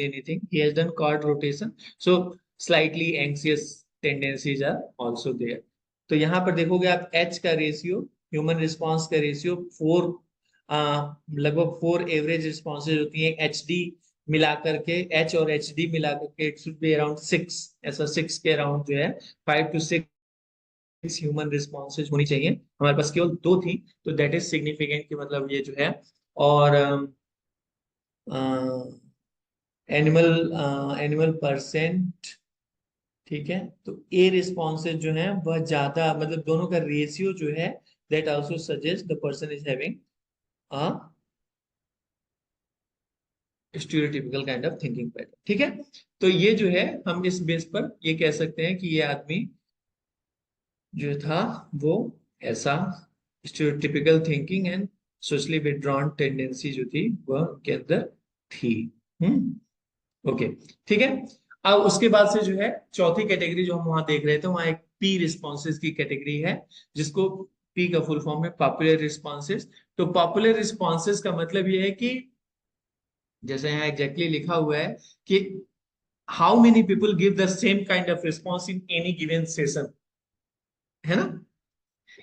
anything. He has done card rotation, so slightly anxious tendencies are also there. तो यहाँ पर देखोगे आप H का रेशियो, ह्यूमन रिस्पॉन्स का रेशियो 4, लगभग 4 एवरेज रिस्पॉन्सेज होती हैं HD मिला करके, H और HD मिला करके इट शुड बी अराउंड 6, ऐसा 6 के अराउंड जो है 5 to 6 ह्यूमन रिस्पॉन्सेज होनी चाहिए। हमारे पास केवल 2 थी, तो दैट इज सिग्निफिकेंट कि मतलब ये जो है। और एनिमल एनिमल परसेंट, ठीक है, तो ए रिस्पॉन्सेज जो है वह ज्यादा, मतलब दोनों का रेशियो जो है that also suggest the person is having a stereotypical kind of thinking pattern. ठीक है, तो ये जो है हम इस बेस पर ये कह सकते हैं कि ये आदमी जो था वो ऐसा stereotypical thinking and socially withdrawn tendency जो थी वह उनके अंदर थी। ओके, ठीक है। अब उसके बाद से जो है चौथी कैटेगरी जो हम वहां देख रहे थे, वहां एक पी रिस्पॉन्सेज की कैटेगरी है, जिसको पी का फुल फॉर्म है पॉपुलर रिस्पॉन्सेज। तो पॉपुलर रिस्पॉन्सेज का मतलब ये है कि जैसे यहाँ एग्जैक्टली लिखा हुआ है कि how many people give the same kind of response in any given session, है ना।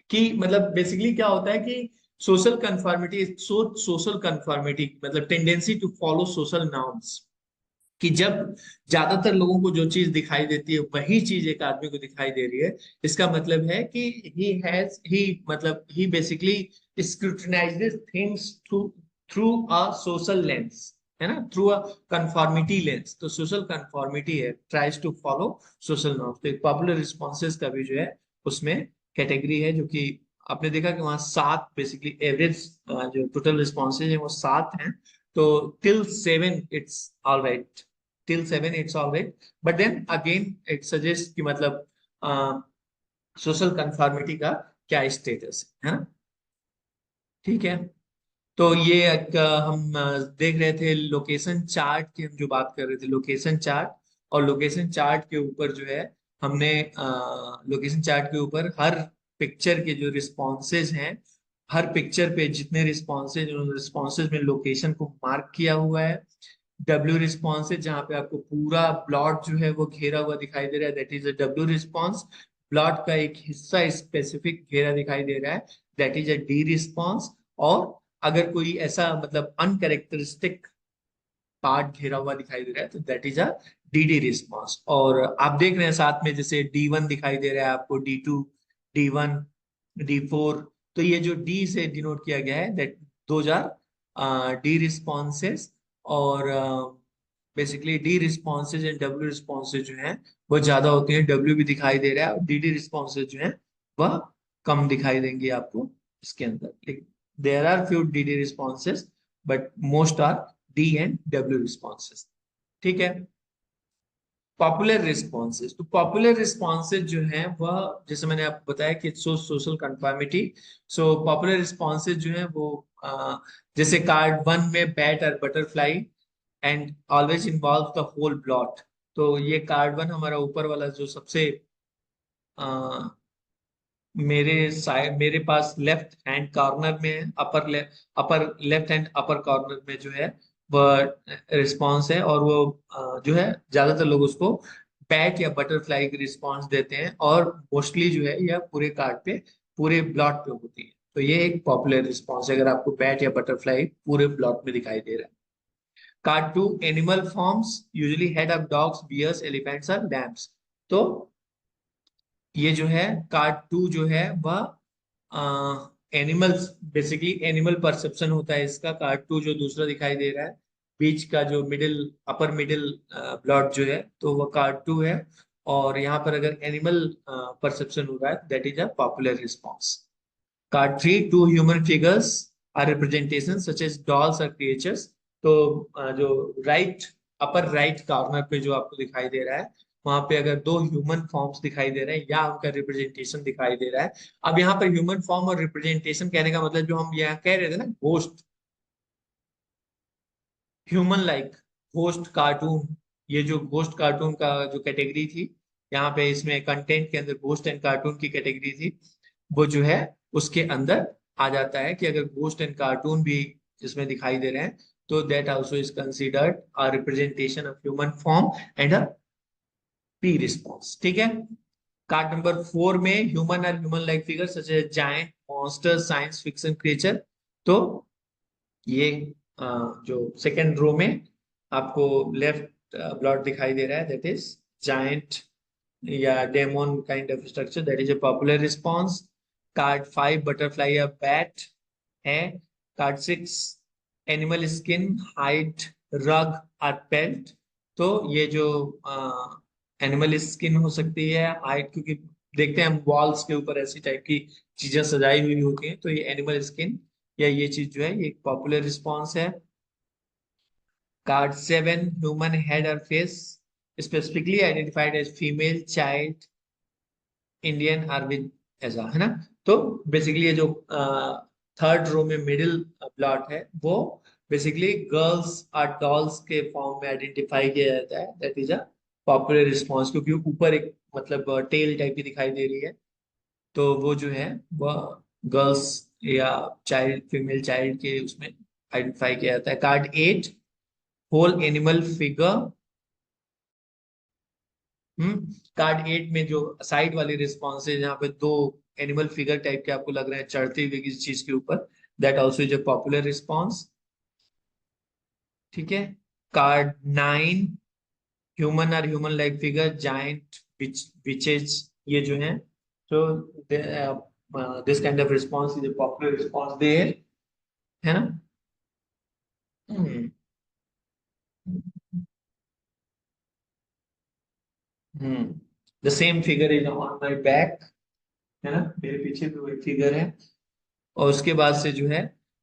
कि मतलब बेसिकली क्या होता है कि सोशल कंफर्मिटी, सोशल कंफर्मिटी मतलब tendency to follow social norms, कि जब ज्यादातर लोगों को जो चीज दिखाई देती है वही चीज एक आदमी को दिखाई दे रही है, इसका मतलब है कि ही मतलब ही basically scrutinizes things through through a social lens, है ना, थ्रू अ कंफॉर्मिटी लेंस। तो सोशल कंफॉर्मिटी है, tries to follow social norms. तो पॉपुलर रिस्पॉन्सेज का भी जो है उसमें कैटेगरी है, जो कि आपने देखा कि वहां 7 बेसिकली एवरेज जो टोटल रिस्पॉन्सेज है वो 7 हैं। तो till 7 it's all right, till 7 it's all right, but then again it suggests कि मतलब सोशल कंफर्मिटी का क्या स्टेटस है ना। ठीक है, तो ये एक, हम देख रहे थे लोकेशन चार्ट की, हम जो बात कर रहे थे लोकेशन चार्ट। और लोकेशन चार्ट के ऊपर जो है हमने लोकेशन चार्ट के ऊपर हर पिक्चर के जो रिस्पॉन्सेज हैं, हर पिक्चर पे जितने रिस्पॉन्सेज, उन रिस्पॉन्सेज में लोकेशन को मार्क किया हुआ है। डब्ल्यू रिस्पॉन्स है जहाँ पे आपको पूरा प्लॉट जो है वो घेरा हुआ दिखाई दे रहा है, that is a W response. Plot का एक हिस्सा स्पेसिफिक घेरा दिखाई दे रहा है, that is a D response. और अगर कोई ऐसा मतलब अनकैरेक्टरिस्टिक पार्ट घेरा हुआ दिखाई दे रहा है तो that is a D response. और आप देख रहे हैं साथ में जैसे D1 दिखाई दे रहा है आपको, D2, D1, D4। तो ये जो डी से डिनोट किया गया है that those are D responses. और basically D responses and W responses जो है वो ज्यादा होती हैं, डब्ल्यू भी दिखाई दे रहा है, और डी रिस्पॉन्सेज जो है वह कम दिखाई देंगे आपको इसके अंदर। There are few D responses but most are D and W responses. ठीक है, पॉपुलर रिस्पॉन्सेज। तो पॉपुलर रिस्पॉन्सेज जो है वह जैसे मैंने आपको बताया कि social conformity. So popular responses जो है वो जैसे कार्ड 1 में बैट और butterfly and always involve the whole plot. तो ये कार्ड 1 हमारा ऊपर वाला जो सबसे मेरे पास लेफ्ट हैंड कॉर्नर में है, अपर लेफ्ट हैंड अपर कॉर्नर में जो है वह रिस्पॉन्स है। और वो जो है ज्यादातर लोग उसको बैट या बटरफ्लाई की रिस्पॉन्स देते हैं, और मोस्टली जो है यह पूरे कार्ड पे, पूरे ब्लॉट पे होती है। तो ये एक पॉपुलर रिस्पॉन्स है अगर आपको बैट या बटरफ्लाई पूरे ब्लॉट में दिखाई दे रहा है। Card 2, animal forms usually head of dogs, bears, elephants और लैम्स। तो ये जो है कार्ड 2 जो है वह एनिमल्स, बेसिकली एनिमल परसेप्शन होता है इसका। कार्ड 2 जो दूसरा दिखाई दे रहा है, बीच का जो मिडिल, अपर मिडिल ब्लॉट जो है, तो वह कार्ड 2 है। और यहाँ पर अगर एनिमल परसेप्शन हो रहा है that is a popular response. Card 3, two human figures are representation such as dolls और क्रिएचर्स। तो जो राइट, अपर राइट कॉर्नर पे जो आपको दिखाई दे रहा है, वहां पे अगर 2 ह्यूमन फॉर्म्स दिखाई दे रहे हैं या उनका रिप्रेजेंटेशन दिखाई दे रहा है। अब यहाँ पर ह्यूमन फॉर्म और रिप्रेजेंटेशन कहने का मतलब जो हम यहाँ कह रहे थे ना, ghost, human like ghost cartoon, ये जो घोस्ट कार्टून का जो कैटेगरी थी, यहाँ पे इसमें कंटेंट के अंदर घोस्ट एंड कार्टून की कैटेगरी थी, वो जो है उसके अंदर आ जाता है कि अगर घोस्ट एंड कार्टून भी इसमें दिखाई दे रहे हैं तो that also is considered a representation of human form and a P response. ठीक है। कार्ड नंबर 4 में ह्यूमन और human like figure such as giant monster science fiction creature. तो ये जो सेकेंड रो में आपको लेफ्ट ब्लॉट दिखाई दे रहा है, दैट इज जायंट या demon kind of structure, that is a popular response. Card 5 butterfly या बैट है। कार्ड 6 एनिमल स्किन हाइड रग और पेल्ट। तो ये जो एनिमल स्किन हो सकती है हाइड, क्योंकि देखते हैं हम वॉल्स के ऊपर ऐसी टाइप की चीजें सजाई हुई होती हैं, तो ये एनिमल स्किन या ये चीज जो है ये एक पॉपुलर रिस्पॉन्स है। कार्ड 7 ह्यूमन हेड और face specifically identified as female child Indian और विद ऐसा है ना। तो बेसिकली ये जो थर्ड रो में मिडिल प्लॉट है वो बेसिकली गर्ल्स और डॉल्स के फॉर्म में आइडेंटिफाई किया जाता है, that is a popular response, क्योंकि ऊपर एक मतलब टेल टाइप की दिखाई दे रही है, तो वो जो है वह गर्ल्स या चाइल्ड फीमेल चाइल्ड के उसमें आइडेंटिफाई किया जाता है। Card 8 whole animal figure. Card 8 में जो साइड वाली रिस्पॉन्स है जहाँ पे दो एनिमल फिगर टाइप के आपको लग रहे हैं चढ़ते हुए किसी चीज के ऊपर, that also is a popular response. ठीक है। कार्ड 9 ह्यूमन और human like figure giant witches, ये जो है तो this kind of response is a popular response there, है ना। Hmm the same figure is on my back, है ना, मेरे पीछे भी वही फिगर है। और उसके बाद से जो है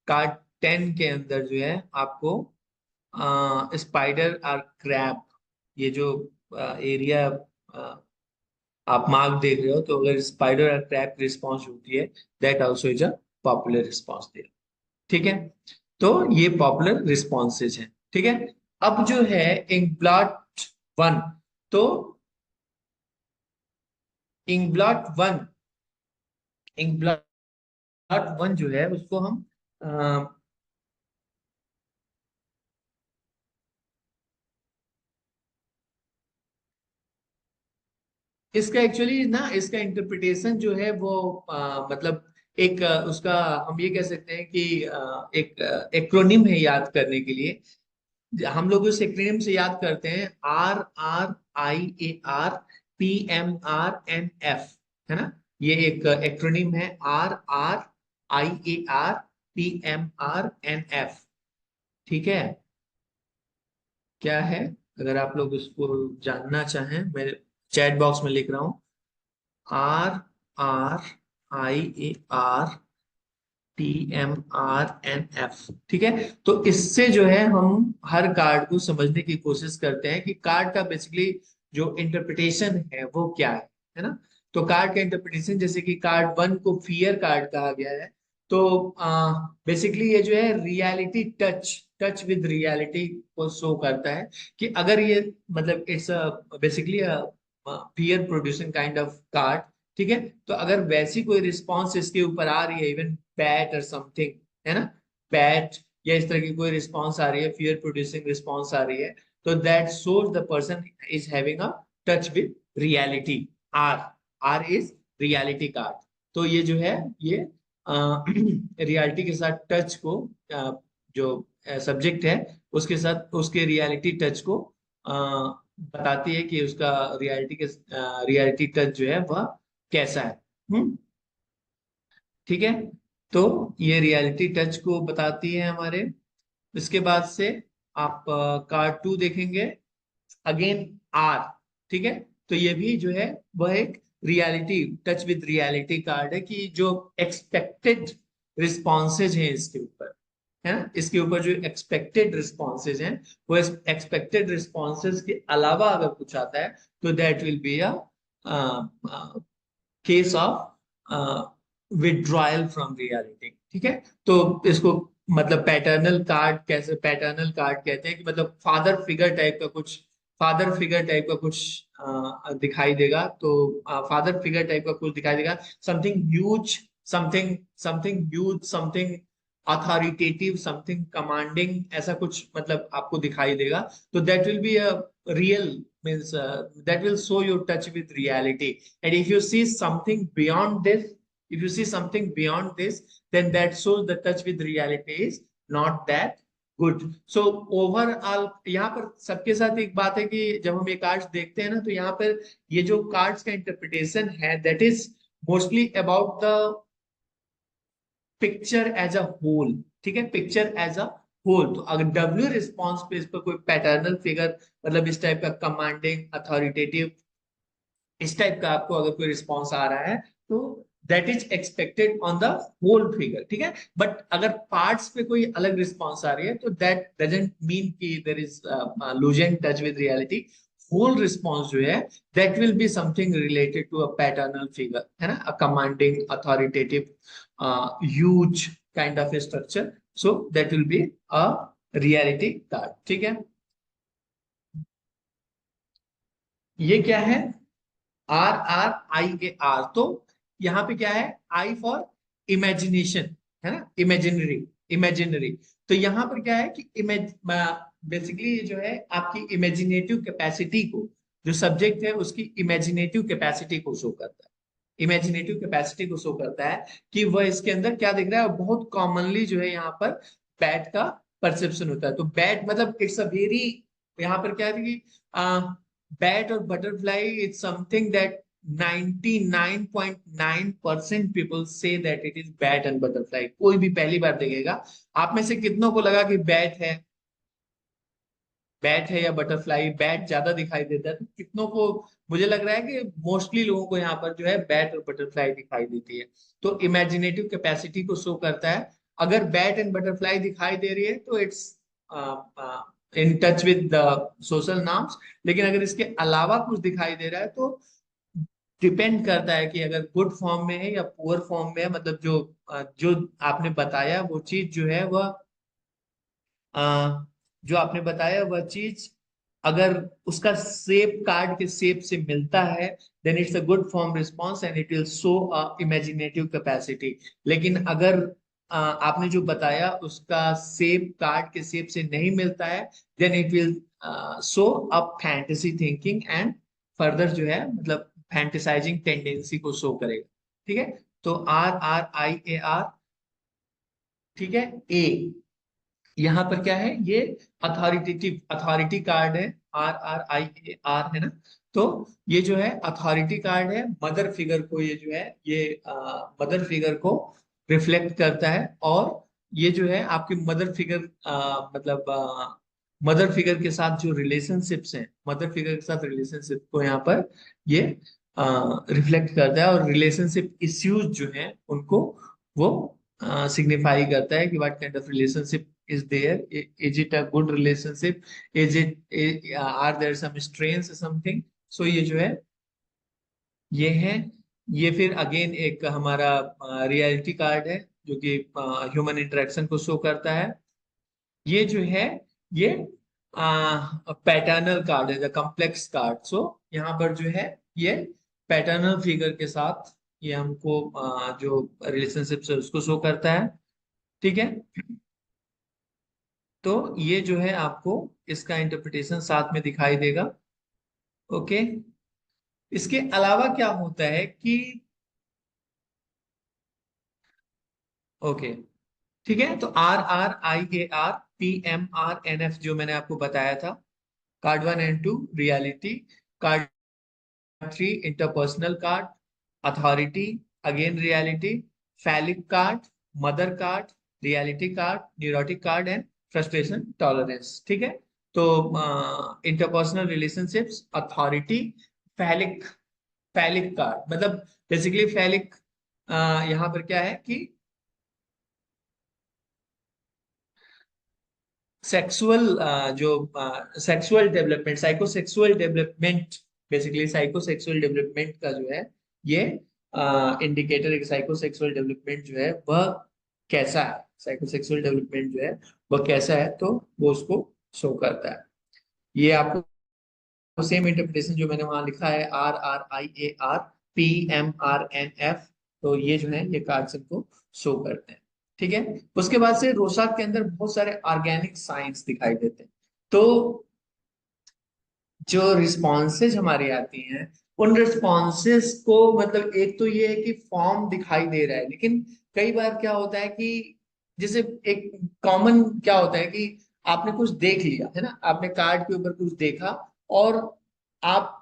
कार्ड 10 के अंदर जो है आपको स्पाइडर और क्रैब, ये जो एरिया आप मार्क देख रहे हो, तो अगर स्पाइडर और क्रैब रिस्पॉन्स होती है that also is a popular response there. ठीक है। तो ये पॉपुलर रिस्पॉन्सेज हैं। ठीक है। अब जो है इंकब्लॉट 1, तो इंकब्लॉट 1, इंकब्लॉट 1 जो है उसको हम इसका एक्चुअली ना इसका इंटरप्रिटेशन जो है वो मतलब एक उसका हम ये कह सकते हैं कि एक एक्रोनिम है याद करने के लिए। हम लोग उस एक्रोनिम से याद करते हैं RRIAR PMRNF, है ना। ये एक एक्रोनिम है RRIAR PMRNF। ठीक है। क्या है, अगर आप लोग उसको जानना चाहें, मैं चैट बॉक्स में लिख रहा हूँ RRIAR PMRNF। ठीक है। तो इससे जो है हम हर कार्ड को समझने की कोशिश करते हैं कि कार्ड का बेसिकली जो इंटरप्रिटेशन है वो क्या है ना। तो कार्ड का इंटरप्रिटेशन, जैसे कि कार्ड 1 को फियर कार्ड कहा गया है, तो बेसिकली ये जो है reality touch, touch with reality को शो करता है कि अगर ये मतलब it's basically fear producing kind of card. ठीक है। तो अगर वैसी कोई रिस्पॉन्स इसके ऊपर आ रही है, इवन बैट और समथिंग, है ना, बैट या इस तरह की कोई रिस्पॉन्स आ रही है, फियर प्रोड्यूसिंग रिस्पॉन्स आ रही है, तो that shows the person is having a touch with reality. R, R is reality card. तो ये जो है ये रियलिटी के साथ टच को जो सब्जेक्ट है उसके साथ उसके रियलिटी टच को बताती है कि उसका रियलिटी के रियलिटी टच जो है वह कैसा है। ठीक है। तो ये रियलिटी टच को बताती है हमारे। इसके बाद से आप कार्ड 2 देखेंगे, अगेन आर। ठीक है। तो ये भी जो है वह एक reality touch with reality card है कि जो एक्सपेक्टेड रिस्पॉन्सेज हैं इसके ऊपर, है ना, इसके ऊपर जो एक्सपेक्टेड रिस्पॉन्सेज हैं वो एक्सपेक्टेड रिस्पॉन्सेज के अलावा अगर कुछ आता है तो that will be a case of withdrawal from reality. ठीक है। तो इसको मतलब पैटर्नल कार्ड, कैसे पैटर्नल कार्ड कहते हैं कि मतलब फादर फिगर टाइप का कुछ, फादर फिगर टाइप का कुछ दिखाई देगा, तो फादर फिगर टाइप का कुछ दिखाई देगा, something huge, something something huge, something authoritative, something commanding, ऐसा कुछ मतलब आपको दिखाई देगा, तो that will be a real, means that will show your touch with reality. And if you see something beyond this, if you see something beyond this, then that shows the touch with reality is not that good. So overall यहाँ पर सबके साथ एक बात है कि जब हम ये कार्ड्स देखते हैं ना, तो यहाँ पर ये जो कार्ड्स का इंटरप्रिटेशन है, that is mostly about the picture as a whole. ठीक है, पिक्चर एज अ होल. तो अगर डब्ल्यू रिस्पॉन्स पे इस पर कोई पैटर्नल फिगर, मतलब इस टाइप का कमांडिंग, अथॉरिटेटिव, इस टाइप का आपको अगर कोई रिस्पॉन्स आ रहा है, तो that is expected on the whole figure. ठीक है, बट अगर पार्ट्स पे कोई अलग रिस्पॉन्स आ रही है, तो दैट डजंट मीन कि there is losing touch with reality. Whole response जो है, that will be something related to a paternal figure, है ना, a commanding, authoritative, huge kind of structure. So that will be a reality card. ठीक है, ये क्या है? R R I A R. तो यहाँ पे क्या है? आई फॉर इमेजिनेशन, है ना, इमेजिनरी, इमेजिनरी. तो यहाँ पर क्या है कि इमेज, बेसिकली जो है आपकी इमेजिनेटिव कैपेसिटी को, जो सब्जेक्ट है उसकी इमेजिनेटिव कैपेसिटी को शो करता है. इमेजिनेटिव कैपेसिटी को शो करता है कि वह इसके अंदर क्या दिख रहा है. और बहुत कॉमनली जो है यहाँ पर बैट का परसेप्शन होता है. तो बैट मतलब इट्स अ वेरी, यहाँ पर क्या है कि bat or butterfly, it's something that 99.9% people say that it is bat and butterfly. कोई भी पहली बार देखेगा, आप में से कितनों को लगा कि बैट है या बटरफ्लाई? बैट ज्यादा दिखाई देता है, तो कितनों को, मुझे लग रहा है कि मोस्टली लोगों को यहाँ पर जो है बैट और बटरफ्लाई दिखाई देती है. तो इमेजिनेटिव कैपेसिटी को शो करता है. अगर बैट एंड बटरफ्लाई दिखाई दे रही है, तो it's in touch with the social norms. लेकिन अगर इसके अलावा कुछ दिखाई दे रहा है, तो डिपेंड करता है कि अगर गुड फॉर्म में है या पुअर फॉर्म में है. मतलब जो आपने बताया वो चीज जो है वह, जो आपने बताया वह चीज अगर उसका शेप कार्ड के शेप से मिलता है, then it's a good form response and it will show a imaginative capacity. लेकिन अगर आपने जो बताया उसका शेप कार्ड के शेप से नहीं मिलता है, then it will show a fantasy thinking and further जो है मतलब फैंटेसाइजिंग टेंडेंसी को शो करेगा. ठीक है, तो R R I A R. ठीक है, ए, यहाँ पर क्या है? ये अथॉरिटेटिव, अथॉरिटी कार्ड है. R R I A R, है ना. तो ये जो है अथॉरिटी कार्ड है. मदर फिगर को, ये जो है ये मदर फिगर को रिफ्लेक्ट करता है. और ये जो है आपकी मदर फिगर, मतलब मदर फिगर के साथ जो रिलेशनशिप्स हैं, मदर फिगर के साथ रिलेशनशिप को यहाँ पर ये रिफ्लेक्ट करता है. और रिलेशनशिप इश्यूज जो हैं उनको वो सिग्निफाई करता है कि what kind of relationship is there. Is it a good relationship? Is it, are there some strains or something? So ये जो है ये है. ये फिर अगेन एक हमारा रियलिटी कार्ड है, जो कि ह्यूमन इंटरेक्शन को शो करता है. ये जो है ये पैटर्नल कार्ड है, द कॉम्प्लेक्स कार्ड. सो यहाँ पर जो है ये पैटर्नल फिगर के साथ ये हमको जो रिलेशनशिप है उसको शो करता है. ठीक है, तो ये जो है आपको इसका इंटरप्रिटेशन साथ में दिखाई देगा. ओके, इसके अलावा क्या होता है कि, ओके, ठीक है, तो R R I A R, P M R N F जो मैंने आपको बताया था. Card 1 and 2 reality, card 3 interpersonal card, authority, again reality, phallic card, mother card, reality card, neurotic card and frustration tolerance. ठीक है, तो interpersonal relationships, authority, phallic, phallic card मतलब basically phallic, यहाँ पर क्या है कि सेक्सुअल, जो sexual development, psychosexual development, basically psychosexual development का जो है ये इंडिकेटर है कि साइकोसेक्सुअल डेवलपमेंट जो है वह कैसा है. साइकोसेक्सुअल डेवलपमेंट जो है वह कैसा है, तो वो उसको शो करता है. ये आपको सेम इंटरप्रिटेशन जो मैंने वहां लिखा है, R R I A R, P M R N F. तो ये जो है ये कार्ड्स इनको शो करते हैं. ठीक है। उसके बाद से रोसाक के अंदर बहुत सारे ऑर्गेनिक साइंस दिखाई देते हैं। तो जो रिस्पॉन्सेज हमारी आती हैं, उन रिस्पॉन्सेज को मतलब एक तो ये है कि फॉर्म दिखाई दे रहा है, लेकिन कई बार क्या होता है कि जैसे एक कॉमन क्या होता है कि आपने कुछ देख लिया है ना, आपने कार्ड के ऊपर कुछ देखा और आप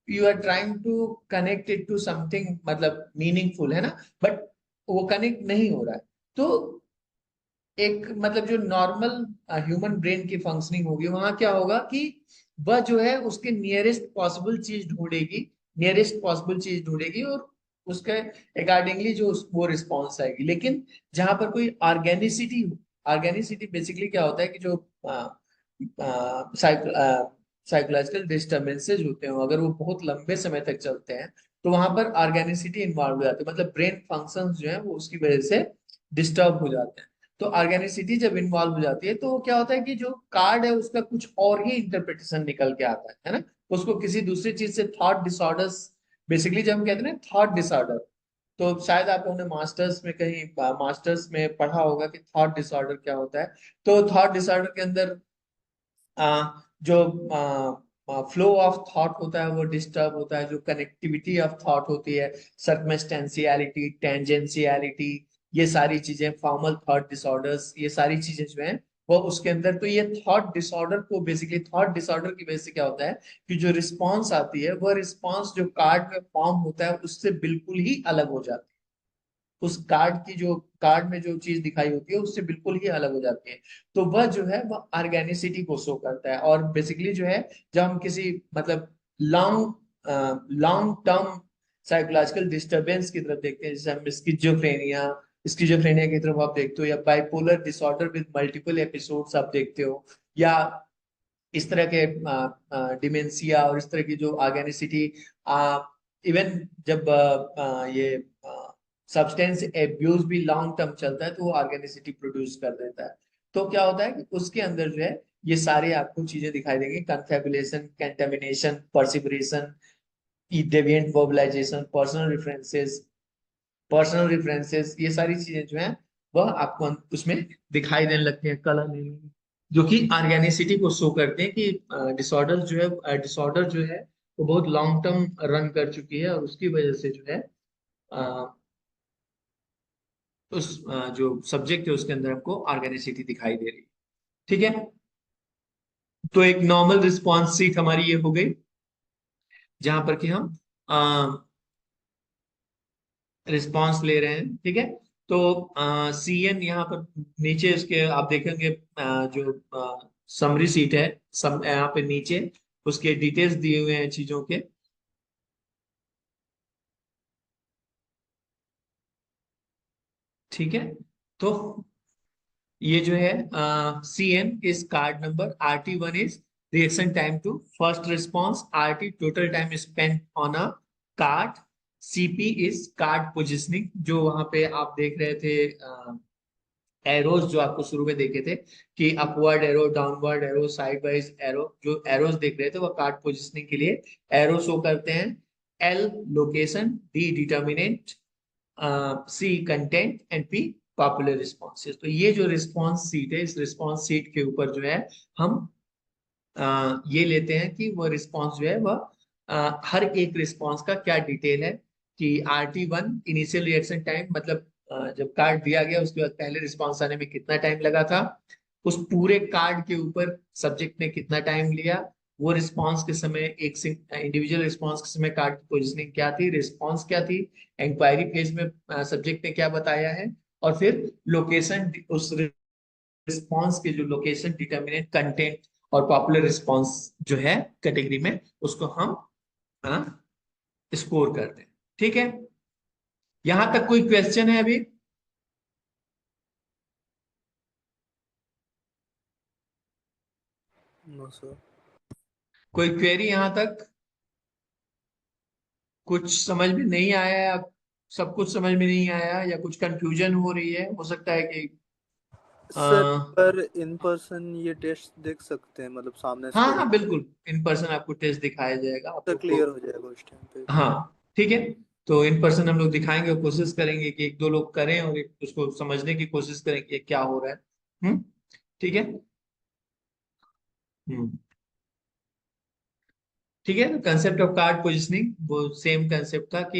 you are trying to connect it to something मतलब मीनिंगफुल, है ना, बट वो कनेक्ट नहीं हो रहा है। तो एक मतलब जो नॉर्मल ह्यूमन ब्रेन की फंक्शनिंग होगी वहां क्या होगा कि वह जो है उसके नियरेस्ट पॉसिबल चीज ढूंढेगी, नियरेस्ट पॉसिबल चीज ढूंढेगी और उसके अकॉर्डिंगली जो वो रिस्पॉन्स आएगी। लेकिन जहां पर कोई ऑर्गेनिसिटी, ऑर्गेनिसिटी बेसिकली क्या होता है कि जो साइकोलॉजिकल डिस्टर्बेंसेज होते हैं अगर वो बहुत लंबे समय तक चलते हैं तो वहां पर ऑर्गेनिसिटी इन्वॉल्व हो जाती है, मतलब ब्रेन फंक्शंस जो है वो उसकी वजह से डिस्टर्ब हो जाते हैं। तो ऑर्गेनिसिटी जब इन्वॉल्व हो जाती है तो क्या होता है कि जो कार्ड है उसका कुछ और ही इंटरप्रिटेशन निकल के आता है ना, उसको किसी दूसरी चीज से थॉट डिसऑर्डर्स, बेसिकली जब हम कहते हैं ना थॉट डिसऑर्डर, तो शायद आप लोगों ने मास्टर्स में कहीं मास्टर्स में पढ़ा होगा कि थॉट डिसऑर्डर क्या होता है। तो थॉट डिसऑर्डर के अंदर जो फ्लो ऑफ थॉट होता है वो डिस्टर्ब होता है, जो कनेक्टिविटी ऑफ थॉट होती है, सर्कमस्टेंशियलिटी, टेंजेंशियलिटी, ये सारी चीजें, फॉर्मल थॉट डिसऑर्डर्स, ये सारी चीजें जो हैं वो उसके अंदर। तो ये थॉट डिसऑर्डर को बेसिकली, थॉट डिसऑर्डर की वजह से क्या होता है कि जो रिस्पॉन्स आती है वह रिस्पॉन्स जो कार्ड में फॉर्म होता है उससे बिल्कुल ही अलग हो जाती है, उस कार्ड की जो कार्ड में जो चीज दिखाई होती है उससे बिल्कुल ही अलग हो जाती है। तो वह जो है वह ऑर्गेनिसिटी को शो करता है। और बेसिकली जो है जब हम किसी मतलब long long term psychological disturbance की तरफ देखते हैं, जैसे हम स्किजोफ्रेनिया, स्किजोफ्रेनिया की तरफ आप देखते हो, या bipolar disorder with multiple episodes आप देखते हो, या इस तरह के डिमेंशिया और इस तरह की जो ऑर्गेनिसिटी, इवन जब ये सब्सटेंस एब्यूज भी लॉन्ग टर्म चलता है तो वो ऑर्गेनिसिटी प्रोड्यूस कर देता है। तो क्या होता है कि उसके अंदर जो है ये सारे आपको चीजें दिखाई देंगी, कंफेबुलेशन, कंटेमिनेशन, पर्सिपरेशन, डेविएंट वर्बलाइजेशन, पर्सनल रेफरेंसेस, ये सारी चीजें जो है वह आपको उसमें दिखाई देने लगती है, कलर नहीं, जो कि ऑर्गेनिसिटी को शो करते हैं कि डिसऑर्डर जो है, डिसऑर्डर जो है वो बहुत लॉन्ग टर्म रन कर चुकी है और उसकी वजह से जो है अ, उस जो सब्जेक्ट है उसके अंदर हमको ऑर्गेनिसिटी दिखाई दे रही है। ठीक है। तो एक नॉर्मल रिस्पॉन्स सीट हमारी ये हो गई जहां पर कि हम रिस्पॉन्स ले रहे हैं। ठीक है। तो सी एन यहाँ पर नीचे इसके आप देखेंगे जो समरी सीट है, यहाँ पे नीचे उसके डिटेल्स दिए हुए हैं चीजों के। ठीक है। तो ये जो है C N is card number, R T one is reaction time to first response, R T total time spent on a card, CP is card positioning, जो वहां पे आप देख रहे थे एरोज जो आपको शुरू में देखे थे कि upward arrow, downward arrow, side wise arrow, जो एरोज देख रहे थे वो कार्ड पोजिशनिंग के लिए एरो शो करते हैं। L location, D determinant, C content and P popular responses. तो ये जो रिस्पॉन्स सीट है, इस रिस्पॉन्स सीट के ऊपर जो है हम ये लेते हैं कि वो रिस्पॉन्स जो है वह हर एक रिस्पॉन्स का क्या डिटेल है, कि are T one initial reaction time मतलब जब कार्ड दिया गया उसके बाद पहले रिस्पॉन्स आने में कितना टाइम लगा था, उस पूरे कार्ड के ऊपर सब्जेक्ट ने कितना टाइम लिया, वो रिस्पॉन्स के समय एक इंडिविजुअल रिस्पॉन्स के समय कार्ड की पोजिशनिंग क्या थी, रिस्पॉन्स क्या थी, इंक्वायरी फेज में सब्जेक्ट ने क्या बताया है, और फिर लोकेशन, उस रिस्पॉन्स के जो लोकेशन, डिटर्मिनेंट, कंटेंट और पॉपुलर रिस्पॉन्स जो है कैटेगरी में, उसको हम स्कोर करते हैं। ठीक है। यहां तक कोई क्वेश्चन है अभी? No sir. कोई क्वेरी यहां तक? कुछ समझ में नहीं आया है? अब सब कुछ समझ में नहीं आया या कुछ कंफ्यूजन हो रही है, हो सकता है कि सर आ, पर इन पर्सन ये टेस्ट देख सकते हैं, मतलब सामने से हाँ कोई हाँ बिल्कुल, इन पर्सन आपको टेस्ट दिखाया जाएगा, आप तो लोग को। क्लियर हो जाएगा उस टाइम पे। हाँ ठीक है। तो इन पर्सन हम लोग दिखाएंगे और कोशिश करेंगे कि एक दो लोग करें और उसको समझने की कोशिश करें कि ये क्या हो रहा है। हम्म। ठीक है। हम्म। ठीक है। तो कंसेप्ट ऑफ कार्ड पोजिशनिंग वो सेम कंसेप्ट था कि